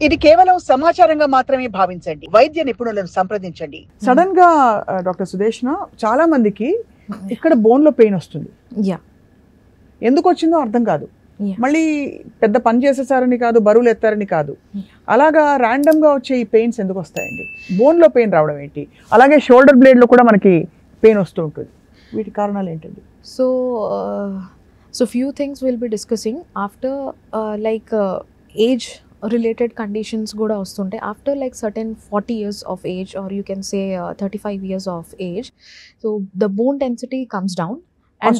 ఇది కేవలం సమాచారంగా మాత్రమే భావించండి. వైద్య నిపుణులను సంప్రదించండి. సడన్ గా డాక్టర్ సుదేష్ణ, చాలా మందికి ఇక్కడ బోన్ లో పెయిన్ వస్తుంది. ఎందుకు వచ్చిందో అర్థం కాదు. మళ్ళీ పెద్ద పని చేసేసారని కాదు, బరువులు ఎత్తారని కాదు, అలాగా ర్యాండమ్ గా వచ్చే ఈ పెయిన్స్ ఎందుకు వస్తాయండి? బోన్ లో పెయిన్ రావడం ఏంటి? అలాగే షోల్డర్ బ్లేడ్ లో కూడా మనకి పెయిన్ వస్తూ ఉంటుంది. వీటి కారణాలు ఏంటండి? So few things we'll be discussing after age related conditions kuda vastunte after like certain 40 years of age, or you can say 35 years of age. So the bone density comes down and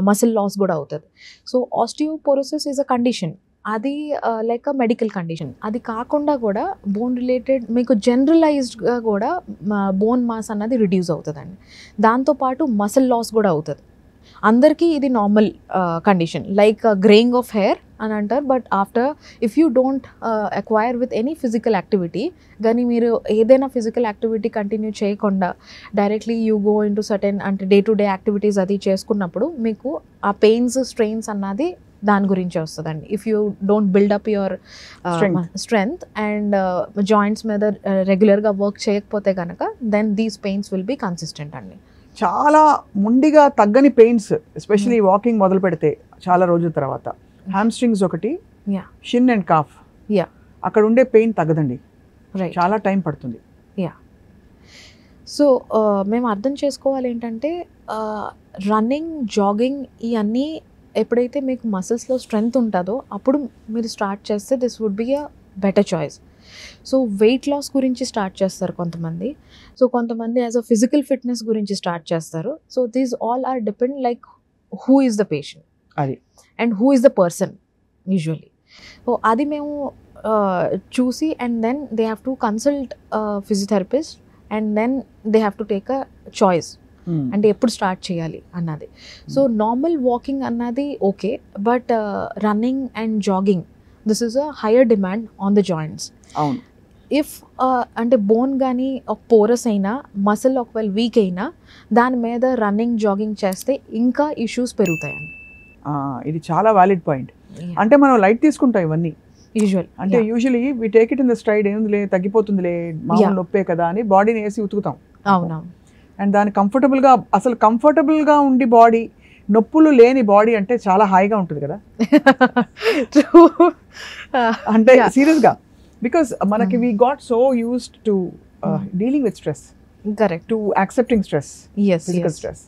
muscle loss kuda avutadi. So osteoporosis is a condition, అది like a medical condition. అది కాకుండా కూడా bone related మీకు జనరలైజ్డ్గా కూడా bone mass అన్నది reduce అవుతుందండి. దాంతోపాటు muscle loss కూడా అవుతుంది. అందరికీ ఇది normal condition, like greying of hair అని అంటారు. But after if you don't acquire with any physical activity, కానీ మీరు ఏదైనా ఫిజికల్ యాక్టివిటీ కంటిన్యూ చేయకుండా directly you go in to certain అంటే డే టు డే యాక్టివిటీస్ అది చేసుకున్నప్పుడు మీకు ఆ పెయిన్స్ స్ట్రెయిన్స్ అన్నది దాని గురించి వస్తుందండి. If you don't build up your strength and joints మీద రెగ్యులర్గా వర్క్ చేయకపోతే కనుక then these pains will be consistent అండి. చాలా ముండిగా తగ్గని పెయిన్స్, ఎస్పెషలీ వాకింగ్ మొదలు పెడితే చాలా రోజుల తర్వాత హ్యామ్స్ట్రింగ్స్ ఒకటి, షిన్ అండ్ కాఫ్, అక్కడ ఉండే పెయిన్ తగ్గదండి, చాలా టైం పడుతుంది. సో మేము అర్థం చేసుకోవాలి ఏంటంటే రన్నింగ్, జాగింగ్ ఇవన్నీ ఎప్పుడైతే మీకు మసిల్స్లో స్ట్రెంగ్త్ ఉంటుందో అప్పుడు మీరు స్టార్ట్ చేస్తే this would be a better choice. So weight loss గురించి స్టార్ట్ చేస్తారు కొంతమంది, సో కొంతమంది యాజ్ అ ఫిజికల్ ఫిట్నెస్ గురించి స్టార్ట్ చేస్తారు. So these all are depend like who is the patient అది and who is the person usually. So అది మేము చూసి and then they have to consult physiotherapist and then they have to take a choice అంటే ఎప్పుడు start చేయాలి అన్నది. So normal walking అన్నది okay, but running and jogging this is a higher demand on the joints. If అంటే bone కానీ ఒక porous అయినా, muscle ఒకవేళ వీక్ అయినా దాని మీద రన్నింగ్, జాగింగ్ చేస్తే ఇంకా ఇష్యూస్ పెరుగుతాయండి. ఇది చాలా వ్యాలిడ్ పాయింట్. అంటే మనం లైట్ తీసుకుంటాం ఇవన్నీ అంటే usually we take it in the stride, ఏందిలే తగ్గిపోతుందిలే, మామూలు నొప్పే కదా అని బాడీని వేసి ఉతుకుతాం. అవునవును. అండ్ దాని కంఫర్టబుల్గా, అసలు కంఫర్టబుల్గా ఉండి బాడీ, నొప్పులు లేని బాడీ అంటే చాలా హాయిగా ఉంటుంది కదా. అంటే సీరియస్గా, బికాస్ మనకి we got so used to dealing with stress, correct, to accepting stress, physical stress.